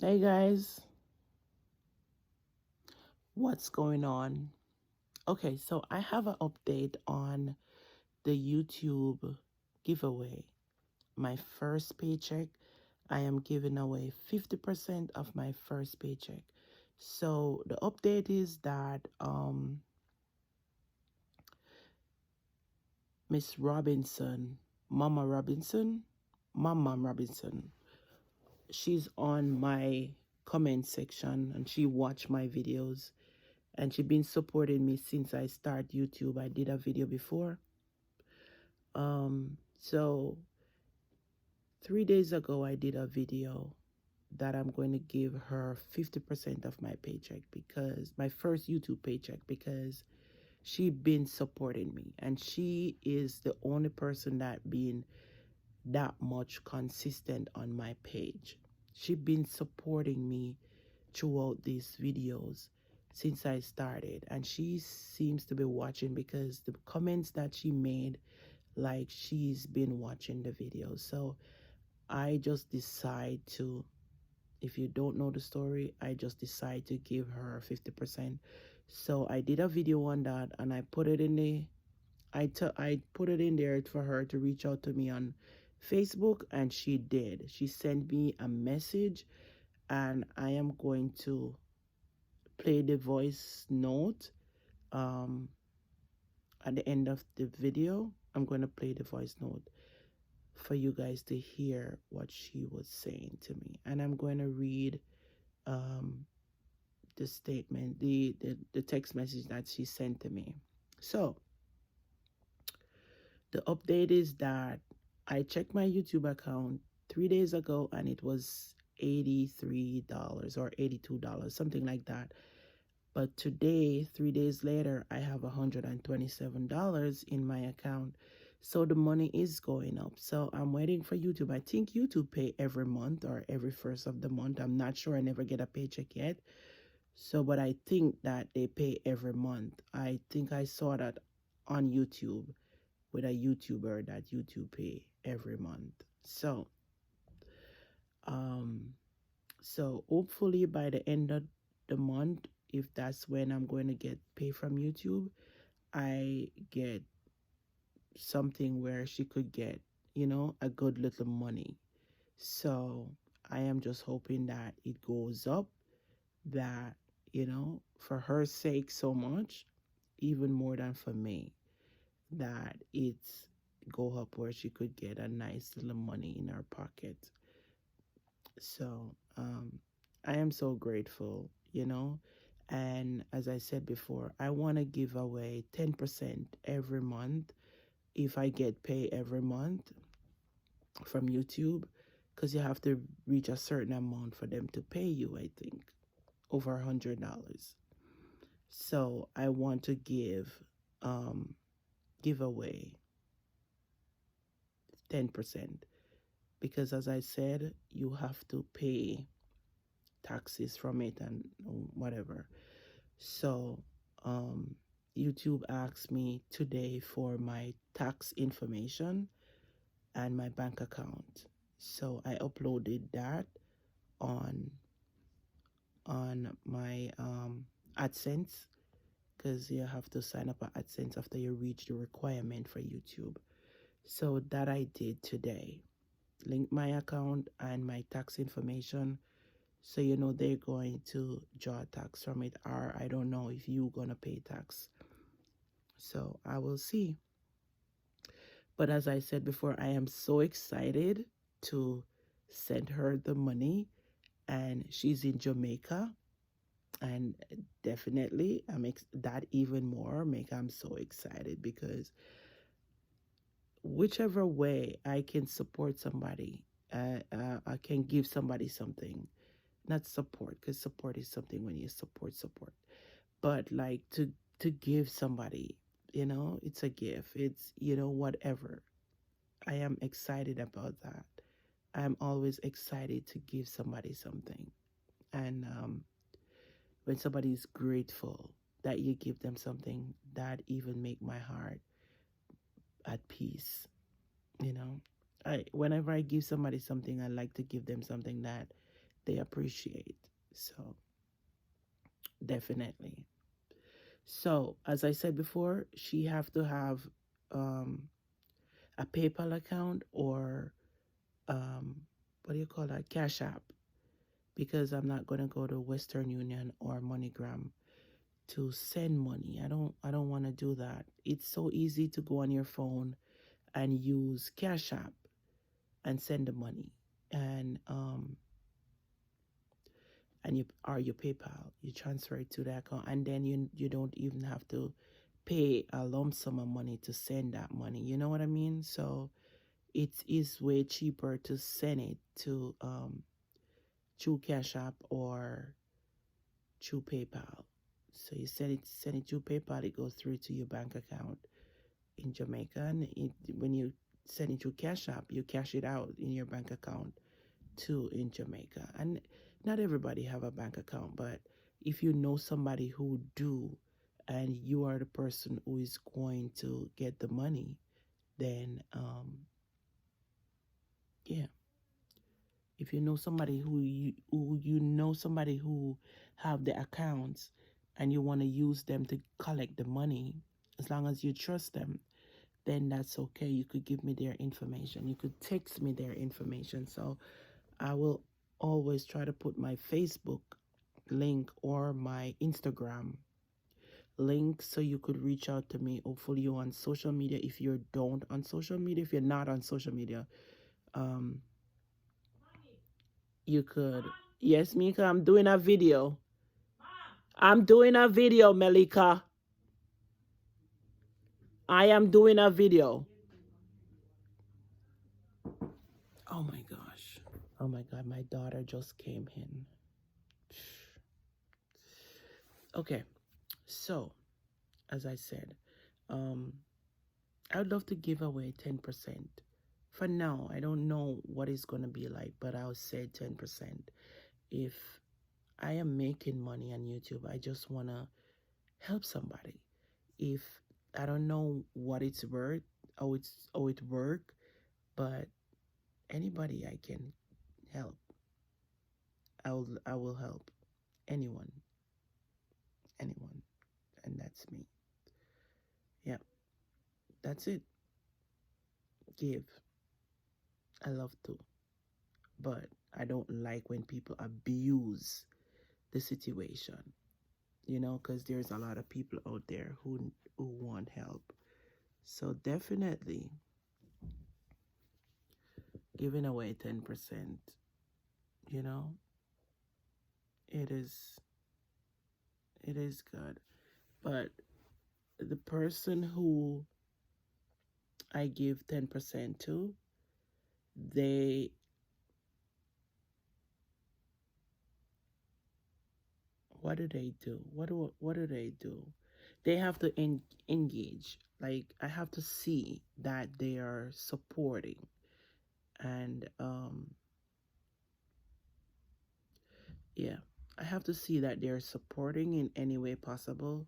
Hey guys, what's going on? Okay, so I have an update on the YouTube giveaway. My first paycheck, I am giving away 50% of my first paycheck. So the update is that Miss Robinson, Mama Robinson, she's on my comment section and she watched my videos and she been supporting me since I start YouTube. I did a video before. So 3 days ago I did a video that I'm going to give her 50% of my paycheck, because my first YouTube paycheck, because she been supporting me and she is the only person that been that much consistent on my page. She been supporting me throughout these videos since I started, and she seems to be watching because the comments that she made, like she's been watching the video. So I just decide to, if you don't know the story, I just decide to give her 50%. So I did a video on that and I put it in the I put it in there for her to reach out to me on Facebook, and she did. She sent me a message, and I am going to play the voice note at the end of the video. I'm going to play the voice note for you guys to hear what she was saying to me, and I'm going to read the statement, the text message that she sent to me. So the update is that I checked my YouTube account 3 days ago and it was $83 or $82, something like that. But today, 3 days later, I have $127 in my account. So the money is going up. So I'm waiting for YouTube. I think YouTube pay every month or every first of the month. I'm not sure. I never get a paycheck yet. So, but I think that they pay every month. I think I saw that on YouTube with a YouTuber that YouTube pay every month. Um, so hopefully by the end of the month, if that's when I'm going to get pay from YouTube, I get something where she could get, a good little money. So I am just hoping that it goes up, that, for her sake so much, even more than for me, that it's go up where she could get a nice little money in her pocket. So I am so grateful, and as I said before, I want to give away 10% every month if I get paid every month from YouTube, because you have to reach a certain amount for them to pay you, I think over $100. So I want to give away 10%, because as I said, you have to pay taxes from it and whatever. So YouTube asked me today for my tax information and my bank account. So I uploaded that on my AdSense, because you have to sign up at AdSense after you reach the requirement for YouTube. So that I did today. Link my account and my tax information, so they're going to draw tax from it, or I don't know if you're gonna pay tax. So I will see. But as I said before, I am so excited to send her the money, and she's in Jamaica, and definitely that even more make I'm so excited, because whichever way I can support somebody, I can give somebody something. Not support, because support is something when you support, but like to give somebody, it's a gift. It's whatever. I am excited about that. I'm always excited to give somebody something, and when somebody is grateful that you give them something, that even make my heart at peace. you know I whenever I give somebody something, I like to give them something that they appreciate. So definitely. So as I said before, she have to have um, a PayPal account or um, what do you call that? Cash App, because I'm not gonna go to Western Union or MoneyGram to send money. I don't want to do that. It's so easy to go on your phone and use Cash App and send the money. And you or your PayPal, you transfer it to the account, and then you don't even have to pay a lump sum of money to send that money. You know what I mean? So it is way cheaper to send it to through Cash App or through PayPal. So you send it through PayPal, it goes through to your bank account in Jamaica, and when you send it through Cash App, you cash it out in your bank account too in Jamaica. And not everybody have a bank account, but if you know somebody who do, and you are the person who is going to get the money, then yeah. If you know somebody who have the accounts, and you want to use them to collect the money, as long as you trust them, then that's okay. You could give me their information. You could text me their information. So I will always try to put my Facebook link or my Instagram link so you could reach out to me. Hopefully you're on social media. If you don't on social media, if you're not on social media, um, you could. Yes, Mika, I'm doing a video. I'm doing a video, Melika. I am doing a video. Oh my gosh. Oh my God, my daughter just came in. Okay, so as I said, um, I would love to give away 10%. For now, I don't know what it's going to be like, but I'll say 10%. If I am making money on YouTube, I just want to help somebody. If I don't know what it's worth, how it work, but anybody I can help, I will help anyone, anyone, and that's me. Yeah, that's it. Give. I love to, but I don't like when people abuse the situation, because there's a lot of people out there who want help. So definitely giving away 10%, you know, it is it is good. But the person who I give 10% to, they what do they do? What do they do? They have to engage. Like I have to see that they are supporting, and yeah, I have to see that they're supporting in any way possible.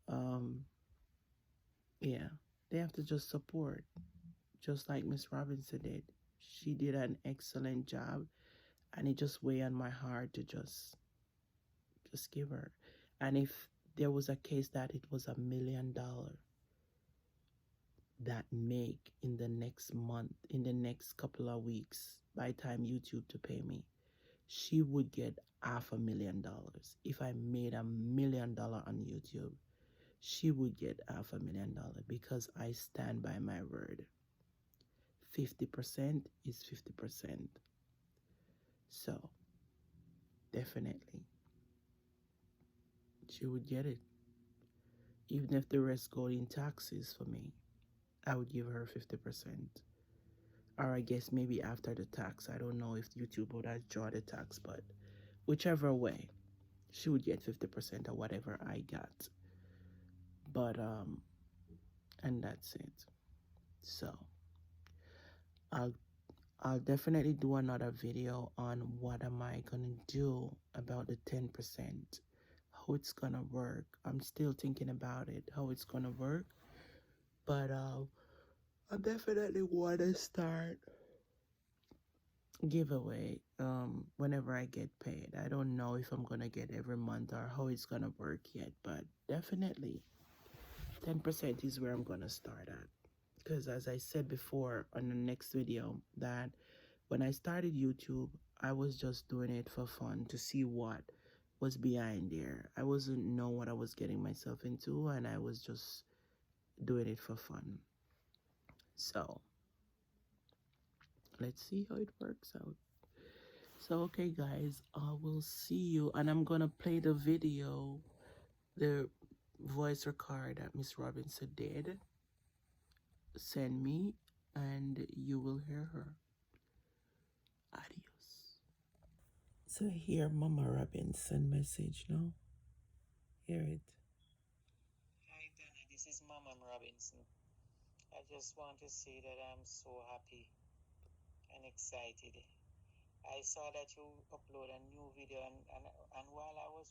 Um, yeah, they have to just support, just like Miss Robinson did. She did an excellent job, and it just weighed on my heart to just give her. And if there was a case that it was $1 million that make in the next month, in the next couple of weeks, by time YouTube to pay me, she would get $500,000. If I made $1 million on YouTube, she would get $500,000 because I stand by my word. 50% is 50%. So definitely she would get it. Even if the rest go in taxes for me, I would give her 50%. Or I guess maybe after the tax. I don't know if YouTube would draw the tax, but whichever way, she would get 50% of whatever I got. But and that's it. So I'll I'll definitely do another video on what am I gonna do about the 10%, how it's gonna work. I'm still thinking about it, how it's gonna work. But I definitely wanna start giveaway whenever I get paid. I don't know if I'm gonna get every month or how it's gonna work yet, but definitely 10% is where I'm gonna start at. Because as I said before on the next video, that when I started YouTube, I was just doing it for fun to see what was behind there. I wasn't know what I was getting myself into, and I was just doing it for fun. So let's see how it works out. So okay guys, I will see you, and I'm gonna play the video, the voice record that Miss Robinson did send me, and you will hear her. Adios. So here Mama Robinson message now. Hear it. Hi Dana, this is Mama Robinson. I just want to say that I'm so happy and excited. I saw that you upload a new video, and while I was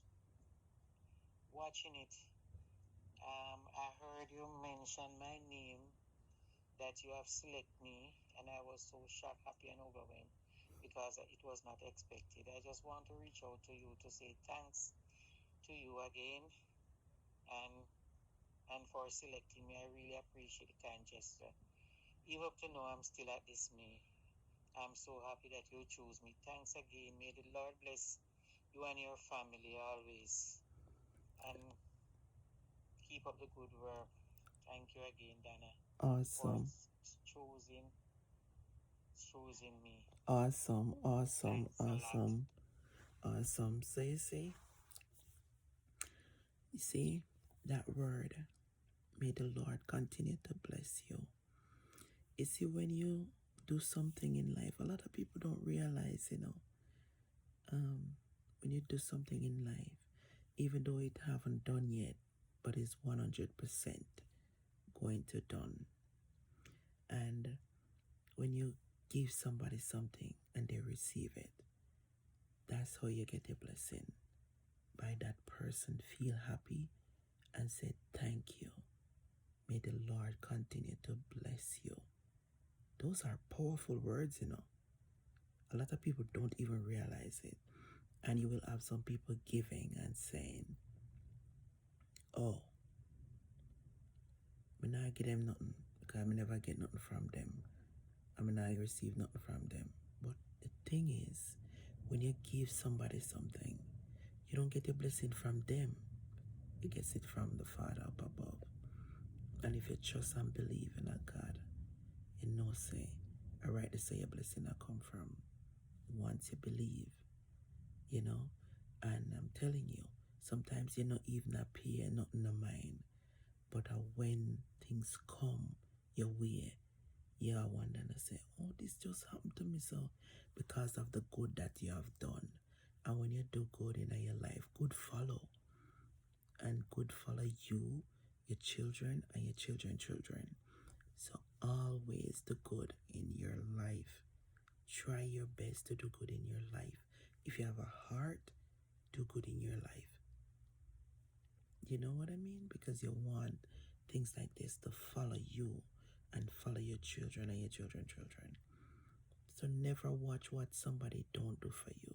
watching it, I heard you mention my name, that you have selected me, and I was so shocked, happy, and overwhelmed because it was not expected. I just want to reach out to you to say thanks to you again, and for selecting me. I really appreciate the kind gesture. Even up to now, I'm still at dismay. I'm so happy that you choose me. Thanks again. May the Lord bless you and your family always. And keep up the good work. Thank you again, Dana, for Awesome. choosing me. Awesome. Awesome. Thanks a lot. Awesome. So you see that word. May the Lord continue to bless you. You see, when you do something in life, a lot of people don't realize, when you do something in life, even though it haven't done yet, but it's 100% going to done. And when you give somebody something and they receive it, that's how you get a blessing. By that person feel happy and say thank you. May the Lord continue to bless you. Those are powerful words, A lot of people don't even realize it. And you will have some people giving and saying, oh, I not give them nothing because I never get nothing from them. I not receive nothing from them. But the thing is, when you give somebody something, you don't get a blessing from them. You get it from the Father up above. And if you trust and believe in a God, you know, say, I right to say a blessing that come from once you believe, and I'm telling you, sometimes you're not even a pay, not in the mind, but when things come your way, you are wondering and say, oh, this just happened to me, so because of the good that you have done. And when you do good in your life, good follow, and good follow you, your children, and your children. So always do good in your life. Try your best to do good in your life. If you have a heart, do good in your life. You know what I mean? Because you want things like this to follow you and follow your children and your children. So never watch what somebody don't do for you.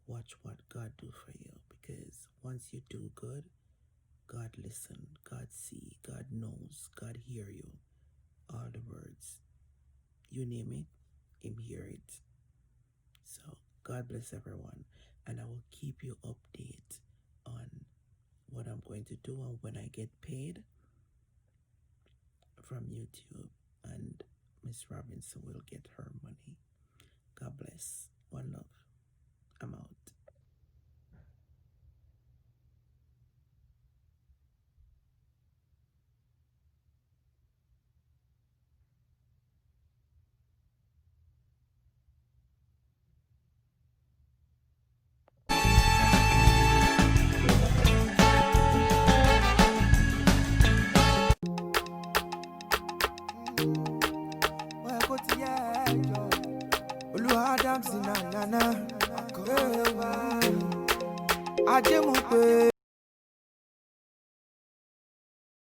Watch what God do for you. Because once you do good, God listen, God see, God knows, God hear you. All the words. You name it, Him hear it. So God bless everyone. And I will keep you updated on what I'm going to do and when I get paid from YouTube, and Miss Robinson will get her money. God bless. One love. I'm out.